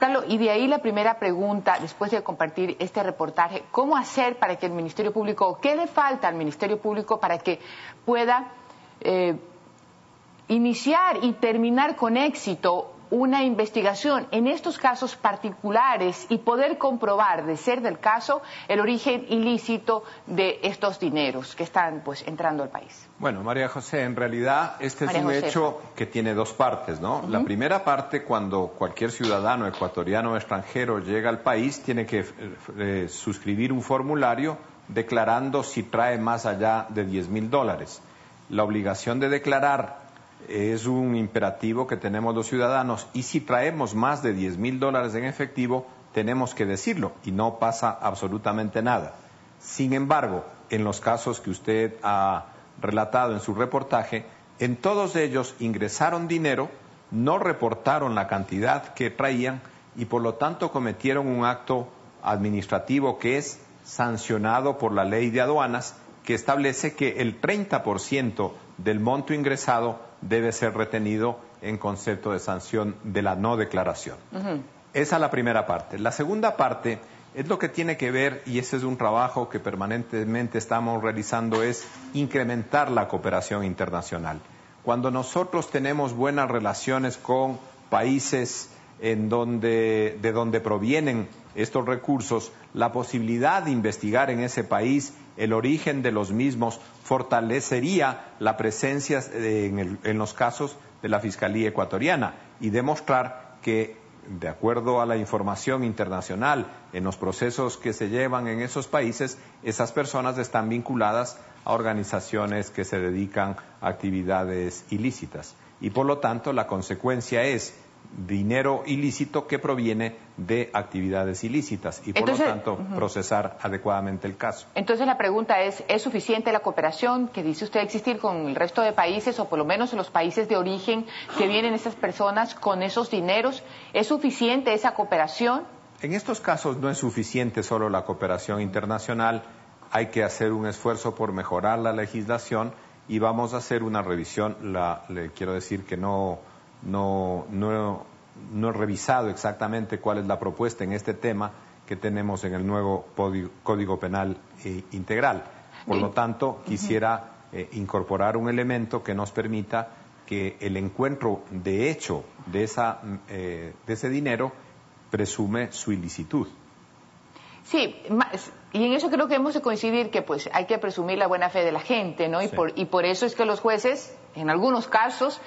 Carlos, y de ahí la primera pregunta, después de compartir este reportaje, ¿cómo hacer para que el Ministerio Público, qué le falta al Ministerio Público para que pueda iniciar y terminar con éxito una investigación en estos casos particulares y poder comprobar, de ser del caso, el origen ilícito de estos dineros que están pues entrando al país? Bueno, María José, en realidad este es un hecho que tiene dos partes, ¿no? La primera parte, cuando cualquier ciudadano ecuatoriano o extranjero llega al país, tiene que suscribir un formulario declarando si trae más allá de $10,000. La obligación de declarar es un imperativo que tenemos los ciudadanos, y si traemos más de $10,000 en efectivo, tenemos que decirlo y no pasa absolutamente nada. Sin embargo, en los casos que usted ha relatado en su reportaje, en todos ellos ingresaron dinero, no reportaron la cantidad que traían y por lo tanto cometieron un acto administrativo que es sancionado por la ley de aduanas, que establece que el 30% del monto ingresado debe ser retenido en concepto de sanción de la no declaración. Esa es la primera parte. La segunda parte es lo que tiene que ver, y ese es un trabajo que permanentemente estamos realizando, es incrementar la cooperación internacional. Cuando nosotros tenemos buenas relaciones con países de donde provienen estos recursos, la posibilidad de investigar en ese país el origen de los mismos fortalecería la presencia en los casos de la Fiscalía ecuatoriana y demostrar que, de acuerdo a la información internacional, en los procesos que se llevan en esos países, esas personas están vinculadas a organizaciones que se dedican a actividades ilícitas. Y por lo tanto, la consecuencia es dinero ilícito que proviene de actividades ilícitas y por lo tanto procesar adecuadamente el caso. Entonces la pregunta ¿es suficiente la cooperación que dice usted existir con el resto de países, o por lo menos en los países de origen que vienen esas personas con esos dineros? ¿Es suficiente esa cooperación? En estos casos no es suficiente solo la cooperación internacional, hay que hacer un esfuerzo por mejorar la legislación y vamos a hacer una revisión. Le quiero decir que no he revisado exactamente cuál es la propuesta en este tema que tenemos en el nuevo Código Penal Integral. Por lo tanto, quisiera incorporar un elemento que nos permita que el encuentro de hecho de ese dinero presume su ilicitud. Sí, y en eso creo que hemos de coincidir que pues hay que presumir la buena fe de la gente, ¿no? Sí. Y por eso es que los jueces, en algunos casos,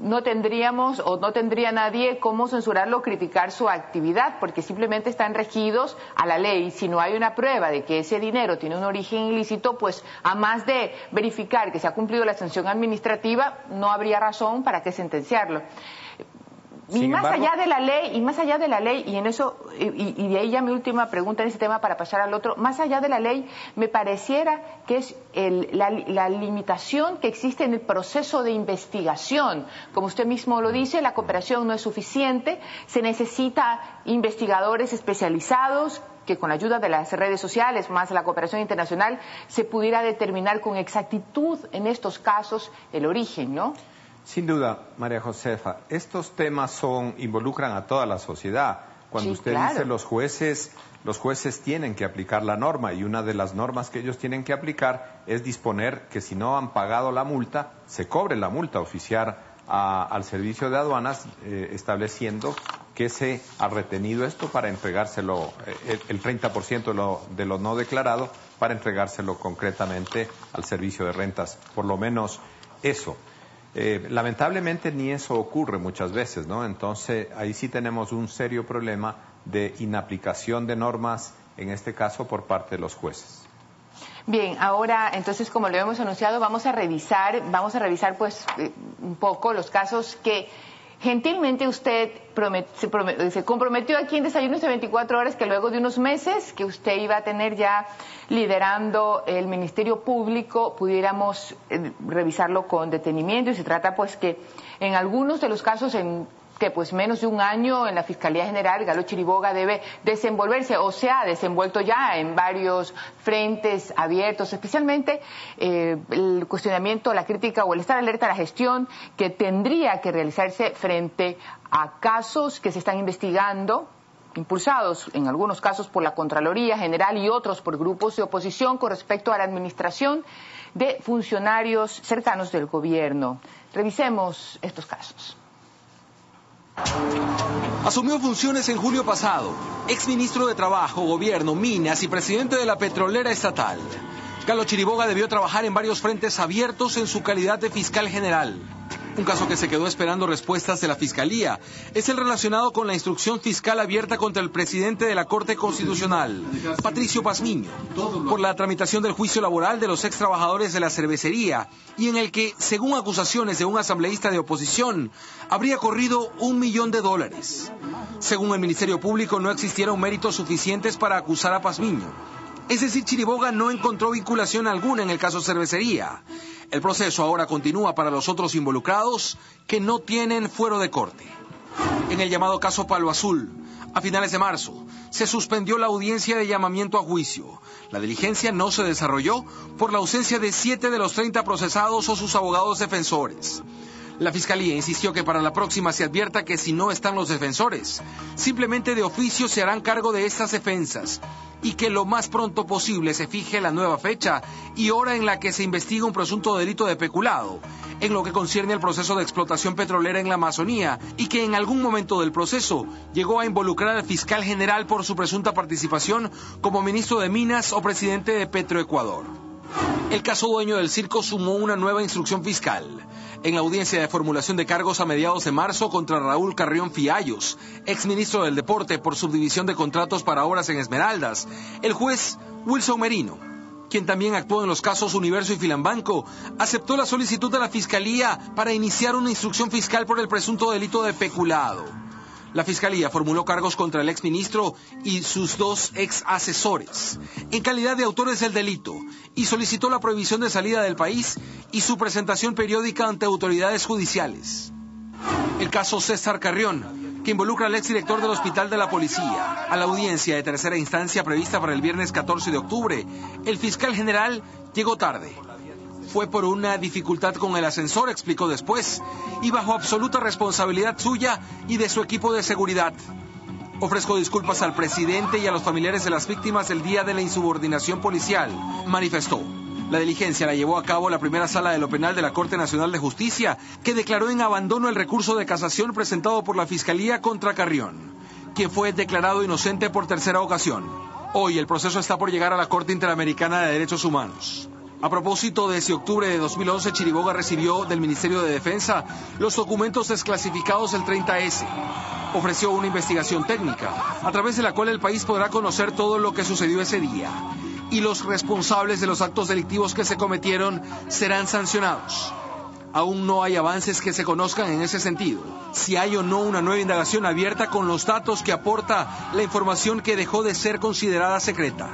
no tendríamos o no tendría nadie cómo censurarlo o criticar su actividad, porque simplemente están regidos a la ley. Si no hay una prueba de que ese dinero tiene un origen ilícito, pues a más de verificar que se ha cumplido la sanción administrativa, no habría razón para que sentenciarlo. Y más allá de la ley, y en eso, y de ahí ya mi última pregunta en ese tema para pasar al otro, más allá de la ley, me pareciera que es la limitación que existe en el proceso de investigación. Como usted mismo lo dice, la cooperación no es suficiente, se necesita investigadores especializados, que con la ayuda de las redes sociales, más la cooperación internacional, se pudiera determinar con exactitud en estos casos el origen, ¿no? Sin duda, María Josefa, estos temas involucran a toda la sociedad. Cuando usted dice los jueces tienen que aplicar la norma, y una de las normas que ellos tienen que aplicar es disponer que si no han pagado la multa, se cobre la multa, oficiar al servicio de aduanas estableciendo que se ha retenido esto para entregárselo, el 30% de lo no declarado, para entregárselo concretamente al servicio de rentas, por lo menos eso. Lamentablemente ni eso ocurre muchas veces, ¿no? Entonces ahí sí tenemos un serio problema de inaplicación de normas, en este caso por parte de los jueces. Bien, ahora entonces, como lo hemos anunciado, vamos a revisar pues un poco los casos que gentilmente usted se comprometió aquí en Desayunos de 24 horas que luego de unos meses que usted iba a tener ya liderando el Ministerio Público, pudiéramos revisarlo con detenimiento. Y se trata pues que en algunos de los casos, en que pues menos de un año en la Fiscalía General. Galo Chiriboga debe desenvolverse, o se ha desenvuelto ya en varios frentes abiertos, especialmente el cuestionamiento, la crítica o el estar alerta a la gestión que tendría que realizarse frente a casos que se están investigando, impulsados en algunos casos por la Contraloría General y otros por grupos de oposición con respecto a la administración de funcionarios cercanos del gobierno. Revisemos estos casos. Asumió funciones en julio pasado, exministro de Trabajo, Gobierno, Minas y presidente de la Petrolera Estatal. Galo Chiriboga debió trabajar en varios frentes abiertos en su calidad de fiscal general. Un caso que se quedó esperando respuestas de la Fiscalía es el relacionado con la instrucción fiscal abierta contra el presidente de la Corte Constitucional, Patricio Pazmiño, por la tramitación del juicio laboral de los ex trabajadores de la cervecería y en el que, según acusaciones de un asambleísta de oposición, habría corrido $1 millón. Según el Ministerio Público, no existieron méritos suficientes para acusar a Pazmiño. Es decir, Chiriboga no encontró vinculación alguna en el caso cervecería. El proceso ahora continúa para los otros involucrados que no tienen fuero de corte. En el llamado caso Palo Azul, a finales de marzo, se suspendió la audiencia de llamamiento a juicio. La diligencia no se desarrolló por la ausencia de 7 de los 30 procesados o sus abogados defensores. La Fiscalía insistió que para la próxima se advierta que si no están los defensores, simplemente de oficio se harán cargo de estas defensas y que lo más pronto posible se fije la nueva fecha y hora en la que se investiga un presunto delito de peculado, en lo que concierne al proceso de explotación petrolera en la Amazonía y que en algún momento del proceso llegó a involucrar al fiscal general por su presunta participación como ministro de Minas o presidente de Petroecuador. El caso Dueño del Circo sumó una nueva instrucción fiscal. En la audiencia de formulación de cargos a mediados de marzo contra Raúl Carrión Fiallos, exministro del Deporte por subdivisión de contratos para obras en Esmeraldas, el juez Wilson Merino, quien también actuó en los casos Universo y Filambanco, aceptó la solicitud de la Fiscalía para iniciar una instrucción fiscal por el presunto delito de peculado. La Fiscalía formuló cargos contra el exministro y sus 2 ex asesores, en calidad de autores del delito, y solicitó la prohibición de salida del país y su presentación periódica ante autoridades judiciales. El caso César Carrión, que involucra al exdirector del Hospital de la Policía. A la audiencia de tercera instancia prevista para el viernes 14 de octubre, el fiscal general llegó tarde. Fue por una dificultad con el ascensor, explicó después, y bajo absoluta responsabilidad suya y de su equipo de seguridad. Ofrezco disculpas al presidente y a los familiares de las víctimas el día de la insubordinación policial, manifestó. La diligencia la llevó a cabo la primera sala de lo penal de la Corte Nacional de Justicia, que declaró en abandono el recurso de casación presentado por la Fiscalía contra Carrión, quien fue declarado inocente por tercera ocasión. Hoy el proceso está por llegar a la Corte Interamericana de Derechos Humanos. A propósito de ese octubre de 2011, Chiriboga recibió del Ministerio de Defensa los documentos desclasificados del 30S. Ofreció una investigación técnica, a través de la cual el país podrá conocer todo lo que sucedió ese día. Y los responsables de los actos delictivos que se cometieron serán sancionados. Aún no hay avances que se conozcan en ese sentido. Si hay o no una nueva indagación abierta con los datos que aporta la información que dejó de ser considerada secreta.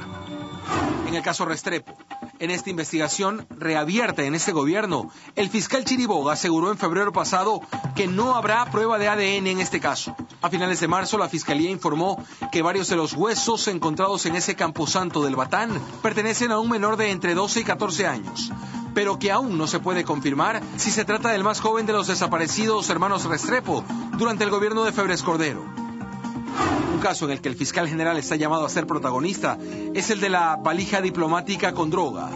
En el caso Restrepo, en esta investigación reabierta en este gobierno, el fiscal Chiriboga aseguró en febrero pasado que no habrá prueba de ADN en este caso. A finales de marzo, la Fiscalía informó que varios de los huesos encontrados en ese camposanto del Batán pertenecen a un menor de entre 12 y 14 años, pero que aún no se puede confirmar si se trata del más joven de los desaparecidos hermanos Restrepo durante el gobierno de Febres Cordero. Un caso en el que el fiscal general está llamado a ser protagonista es el de la valija diplomática con droga.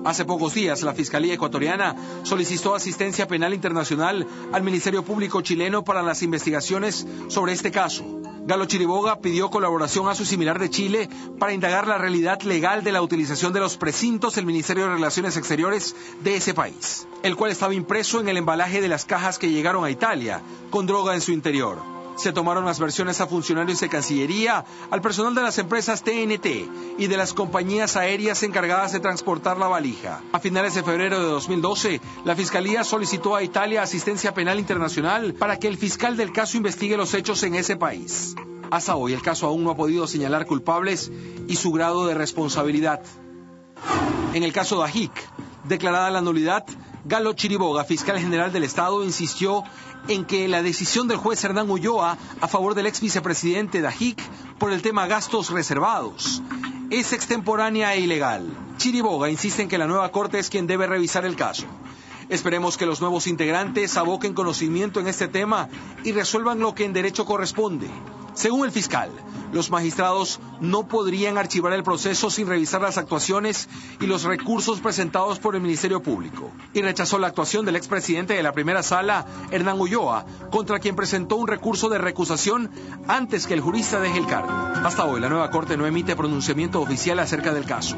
Hace pocos días, la Fiscalía ecuatoriana solicitó asistencia penal internacional al Ministerio Público chileno para las investigaciones sobre este caso. Galo Chiriboga pidió colaboración a su similar de Chile para indagar la realidad legal de la utilización de los precintos del Ministerio de Relaciones Exteriores de ese país, el cual estaba impreso en el embalaje de las cajas que llegaron a Italia, con droga en su interior. Se tomaron las versiones a funcionarios de Cancillería, al personal de las empresas TNT y de las compañías aéreas encargadas de transportar la valija. A finales de febrero de 2012, la Fiscalía solicitó a Italia asistencia penal internacional para que el fiscal del caso investigue los hechos en ese país. Hasta hoy, el caso aún no ha podido señalar culpables y su grado de responsabilidad. En el caso Dajic, declarada la nulidad, Galo Chiriboga, fiscal general del Estado, insistió en que la decisión del juez Hernán Ulloa a favor del ex vicepresidente Dajic por el tema gastos reservados es extemporánea e ilegal. Chiriboga insiste en que la nueva Corte es quien debe revisar el caso. Esperemos que los nuevos integrantes aboquen conocimiento en este tema y resuelvan lo que en derecho corresponde. Según el fiscal, los magistrados no podrían archivar el proceso sin revisar las actuaciones y los recursos presentados por el Ministerio Público. Y rechazó la actuación del expresidente de la primera sala, Hernán Ulloa, contra quien presentó un recurso de recusación antes que el jurista deje el cargo. Hasta hoy, la nueva Corte no emite pronunciamiento oficial acerca del caso.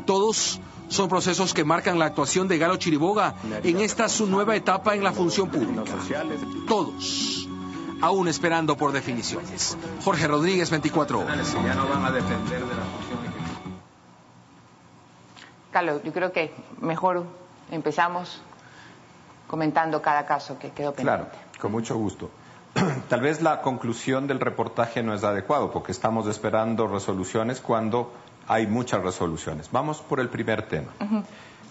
Todos son procesos que marcan la actuación de Galo Chiriboga en esta su nueva etapa en la función pública. Todos. Aún esperando por definiciones. Jorge Rodríguez, 24 horas. Ya no van a depender de la función. Carlos, yo creo que mejor empezamos comentando cada caso que quedó pendiente. Claro, con mucho gusto. Tal vez la conclusión del reportaje no es adecuado porque estamos esperando resoluciones cuando hay muchas resoluciones. Vamos por el primer tema.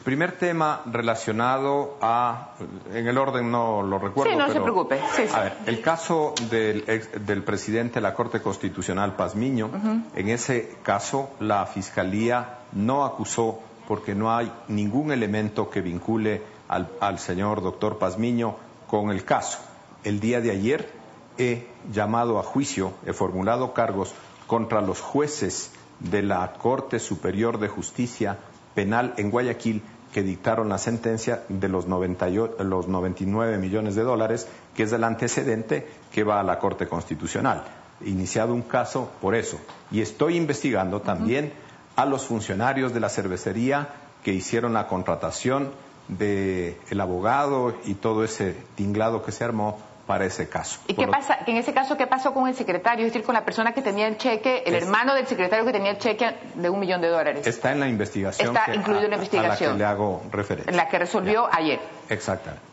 Primer tema relacionado a, en el orden no lo recuerdo, sí, no pero, se preocupe. Sí, sí. A ver, el caso del presidente de la Corte Constitucional, Pazmiño, en ese caso la Fiscalía no acusó porque no hay ningún elemento que vincule al señor doctor Pazmiño con el caso. El día de ayer he llamado a juicio, he formulado cargos contra los jueces de la Corte Superior de Justicia Penal en Guayaquil que dictaron la sentencia de los 99 millones de dólares, que es el antecedente que va a la Corte Constitucional. He iniciado un caso por eso. Y estoy investigando también a los funcionarios de la cervecería que hicieron la contratación del abogado y todo ese tinglado que se armó para ese caso. ¿Y qué pasa? En ese caso, ¿qué pasó con el secretario? Es decir, con la persona que tenía el cheque, el hermano del secretario que tenía el cheque de $1 millón. Está en la investigación. Está incluido en la investigación. A la que le hago referencia. En la que resolvió ayer. Exactamente.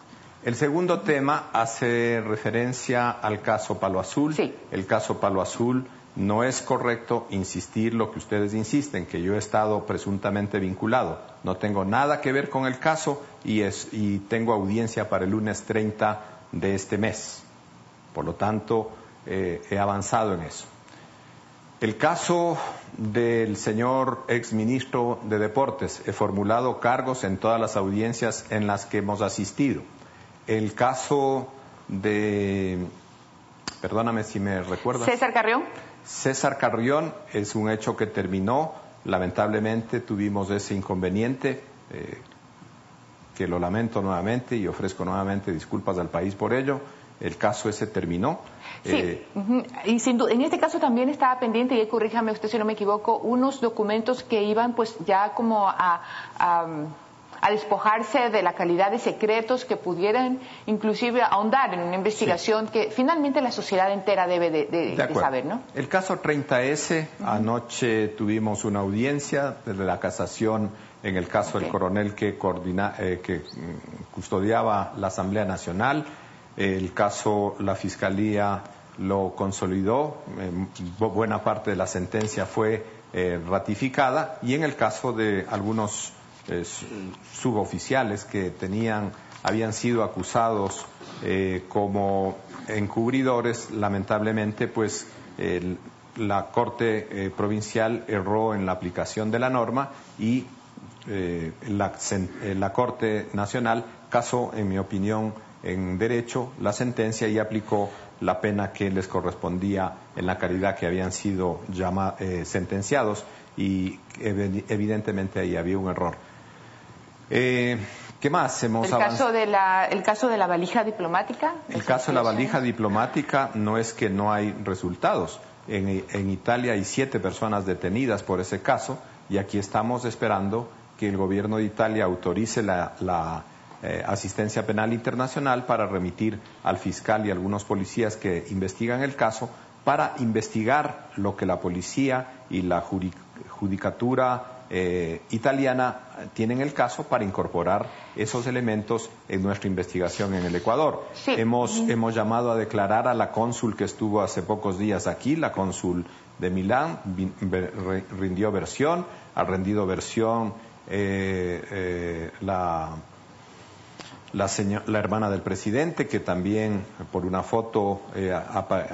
El segundo tema hace referencia al caso Palo Azul. Sí. El caso Palo Azul no es correcto insistir lo que ustedes insisten, que yo he estado presuntamente vinculado. No tengo nada que ver con el caso y tengo audiencia para el lunes 30 de este mes. Por lo tanto, he avanzado en eso. El caso del señor exministro de Deportes, he formulado cargos en todas las audiencias en las que hemos asistido. El caso de, perdóname si me recuerdas. César Carrión. César Carrión es un hecho que terminó. Lamentablemente tuvimos ese inconveniente, que lo lamento nuevamente y ofrezco nuevamente disculpas al país por ello. El caso ese terminó. Sí, y sin duda, en este caso también estaba pendiente, y corríjame usted si no me equivoco, unos documentos que iban pues ya como a despojarse de la calidad de secretos que pudieran inclusive ahondar en una investigación que finalmente la sociedad entera debe de saber, ¿no? El caso 30S, anoche tuvimos una audiencia de la casación en el caso del coronel que custodiaba la Asamblea Nacional. El caso, la Fiscalía lo consolidó, buena parte de la sentencia fue ratificada, y en el caso de algunos suboficiales que habían sido acusados como encubridores, lamentablemente pues la Corte Provincial erró en la aplicación de la norma y la Corte Nacional casó, en mi opinión, en derecho la sentencia y aplicó la pena que les correspondía en la calidad que habían sido sentenciados, y evidentemente ahí había un error. ¿Qué más hemos avanzado? ¿El caso de la valija diplomática? El caso de la valija diplomática no es que no hay resultados. En Italia hay 7 personas detenidas por ese caso, y aquí estamos esperando que el gobierno de Italia autorice la asistencia penal internacional para remitir al fiscal y a algunos policías que investigan el caso para investigar lo que la policía y la judicatura italiana tienen el caso, para incorporar esos elementos en nuestra investigación en el Ecuador. Sí. Hemos llamado a declarar a la cónsul que estuvo hace pocos días aquí, la cónsul de Milán, rindió versión, ha rendido versión la hermana del presidente, que también por una foto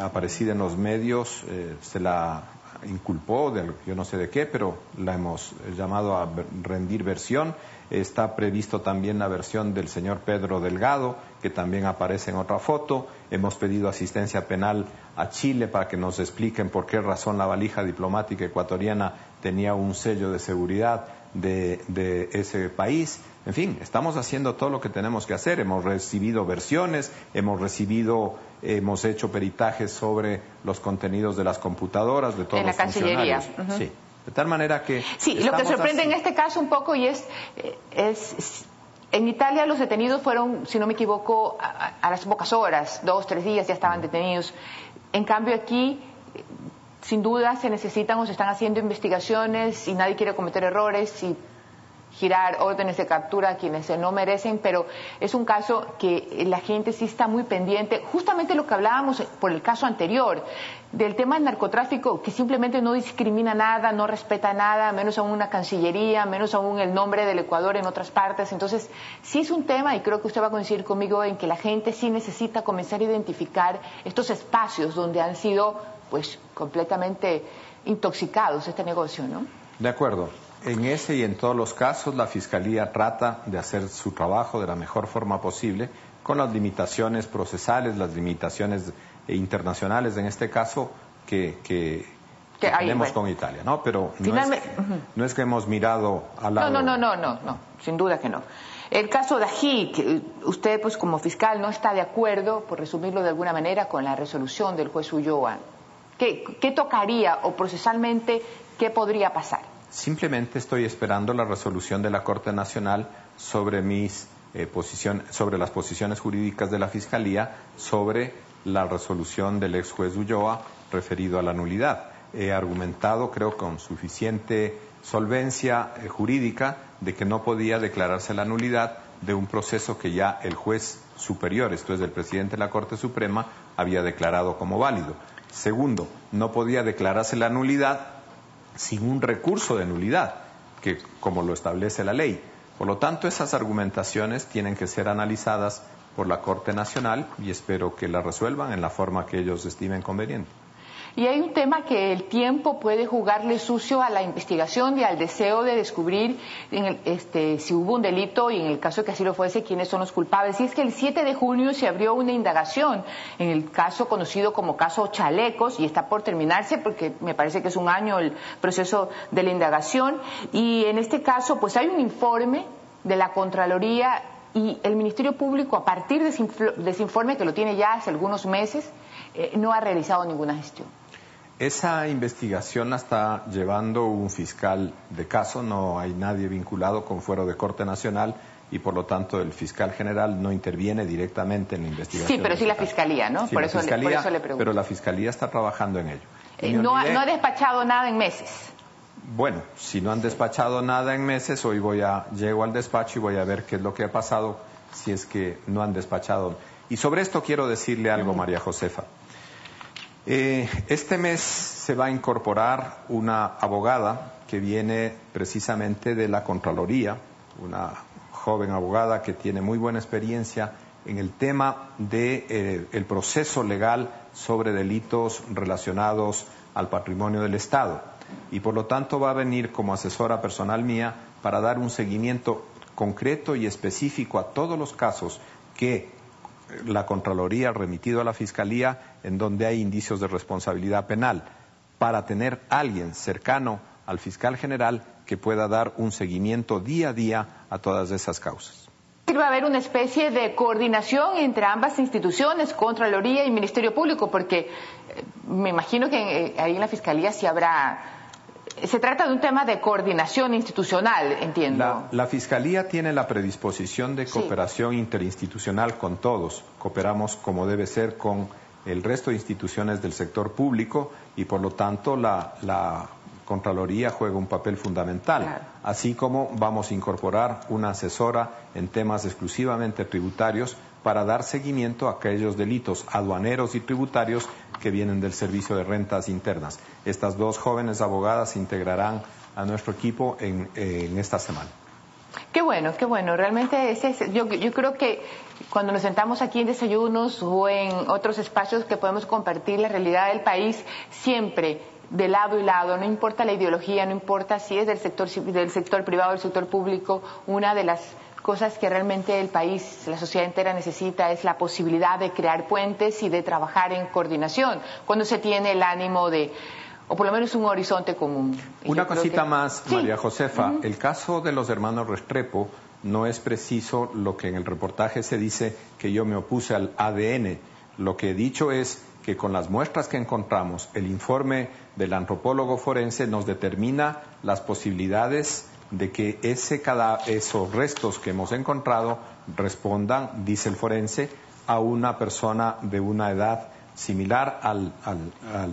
aparecida en los medios se la inculpó, yo no sé de qué, pero la hemos llamado a rendir versión. Está previsto también la versión del señor Pedro Delgado, que también aparece en otra foto. Hemos pedido asistencia penal a Chile para que nos expliquen por qué razón la valija diplomática ecuatoriana tenía un sello de seguridad de ese país. En fin, estamos haciendo todo lo que tenemos que hacer. Hemos recibido versiones, hemos hecho peritajes sobre los contenidos de las computadoras de todos los funcionarios. En la Cancillería. Sí. De tal manera que... Sí, lo que sorprende en este caso un poco y es en Italia los detenidos fueron, si no me equivoco, a las pocas horas, 2, 3 días ya estaban detenidos. En cambio aquí, sin duda, se necesitan o se están haciendo investigaciones y nadie quiere cometer errores y girar órdenes de captura a quienes no merecen, pero es un caso que la gente sí está muy pendiente, justamente lo que hablábamos por el caso anterior, del tema del narcotráfico, que simplemente no discrimina nada, no respeta nada, menos aún una cancillería, menos aún el nombre del Ecuador en otras partes. Entonces, sí es un tema, y creo que usted va a coincidir conmigo en que la gente sí necesita comenzar a identificar estos espacios donde han sido, pues, completamente intoxicados este negocio, ¿no? De acuerdo. En ese y en todos los casos, la Fiscalía trata de hacer su trabajo de la mejor forma posible, con las limitaciones procesales, las limitaciones internacionales, en este caso, que tenemos con Italia, ¿no? Pero no es que hemos mirado al lado... No, sin duda que no. El caso de Ají, usted, pues, como fiscal, no está de acuerdo, por resumirlo de alguna manera, con la resolución del juez Ulloa. ¿Qué tocaría o procesalmente qué podría pasar? Simplemente estoy esperando la resolución de la Corte Nacional sobre sobre las posiciones jurídicas de la Fiscalía sobre la resolución del ex juez Ulloa referido a la nulidad. He argumentado, creo, con suficiente solvencia jurídica de que no podía declararse la nulidad de un proceso que ya el juez superior, esto es el presidente de la Corte Suprema, había declarado como válido. Segundo, no podía declararse la nulidad sin un recurso de nulidad, que como lo establece la ley. Por lo tanto, esas argumentaciones tienen que ser analizadas por la Corte Nacional y espero que la resuelvan en la forma que ellos estimen conveniente. Y hay un tema que el tiempo puede jugarle sucio a la investigación y al deseo de descubrir si hubo un delito y en el caso que así lo fuese, quiénes son los culpables. Y es que el 7 de junio se abrió una indagación en el caso conocido como caso Chalecos y está por terminarse porque me parece que es un año el proceso de la indagación. Y en este caso, pues hay un informe de la Contraloría y el Ministerio Público, a partir de ese informe, que lo tiene ya hace algunos meses, no ha realizado ninguna gestión. Esa investigación la está llevando un fiscal de caso, no hay nadie vinculado con fuero de Corte Nacional y por lo tanto el fiscal general no interviene directamente en la investigación. Sí, pero sí la Fiscalía, ¿no? Sí, por eso le pregunto. Pero la Fiscalía está trabajando en ello. No ha despachado nada en meses. Bueno, si no han despachado nada en meses, hoy llego al despacho y voy a ver qué es lo que ha pasado, si es que no han despachado. Y sobre esto quiero decirle algo, María Josefa. Este mes se va a incorporar una abogada que viene precisamente de la Contraloría, una joven abogada que tiene muy buena experiencia en el tema de el proceso legal sobre delitos relacionados al patrimonio del Estado. Y por lo tanto va a venir como asesora personal mía para dar un seguimiento concreto y específico a todos los casos que la Contraloría ha remitido a la Fiscalía en donde hay indicios de responsabilidad penal, para tener a alguien cercano al fiscal general que pueda dar un seguimiento día a día a todas esas causas. Va a haber una especie de coordinación entre ambas instituciones, Contraloría y Ministerio Público, porque me imagino que ahí en la Fiscalía sí habrá... Se trata de un tema de coordinación institucional, entiendo. La Fiscalía tiene la predisposición de cooperación interinstitucional con todos. Cooperamos como debe ser con el resto de instituciones del sector público y por lo tanto la Contraloría juega un papel fundamental. Claro. Así como vamos a incorporar una asesora en temas exclusivamente tributarios para dar seguimiento a aquellos delitos aduaneros y tributarios que vienen del Servicio de Rentas Internas. Estas dos jóvenes abogadas se integrarán a nuestro equipo en esta semana. Qué bueno, qué bueno. Realmente yo creo que cuando nos sentamos aquí en desayunos o en otros espacios que podemos compartir la realidad del país, siempre de lado y lado, no importa la ideología, no importa si es del sector privado o del sector público, una de las cosas que realmente el país, la sociedad entera necesita es la posibilidad de crear puentes y de trabajar en coordinación cuando se tiene el ánimo de, o por lo menos un horizonte común. Una cosita más, sí. María Josefa. El caso de los hermanos Restrepo no es preciso lo que en el reportaje se dice que yo me opuse al ADN. Lo que he dicho es que con las muestras que encontramos, el informe del antropólogo forense nos determina las posibilidades de que esos restos que hemos encontrado respondan, dice el forense, a una persona de una edad similar al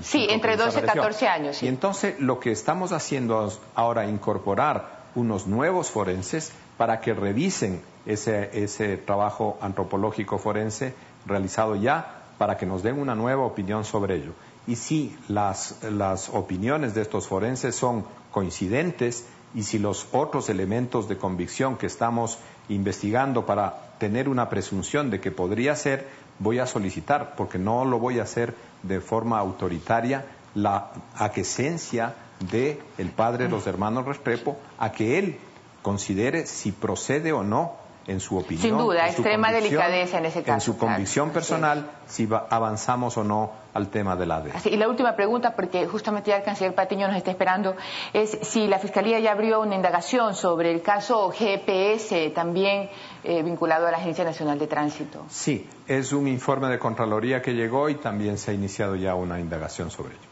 sí, entre 12 y 14 años. Sí. Y entonces lo que estamos haciendo ahora es incorporar unos nuevos forenses para que revisen ese trabajo antropológico forense realizado ya, para que nos den una nueva opinión sobre ello. Y si las opiniones de estos forenses son coincidentes y si los otros elementos de convicción que estamos investigando para tener una presunción de que podría ser, voy a solicitar, porque no lo voy a hacer de forma autoritaria, la aquiescencia del padre de los hermanos Restrepo a que él considere si procede o no en su opinión. Sin duda, extrema delicadeza en ese caso. En su convicción personal, si avanzamos o no al tema del ADN. Y la última pregunta, porque justamente ya el canciller Patiño nos está esperando, es si la Fiscalía ya abrió una indagación sobre el caso GPS, también vinculado a la Agencia Nacional de Tránsito. Sí, es un informe de Contraloría que llegó y también se ha iniciado ya una indagación sobre ello.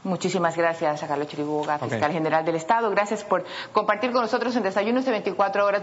Muchísimas gracias a Carlos Chiriboga, fiscal general del Estado. Gracias por compartir con nosotros en Desayunos de 24 horas.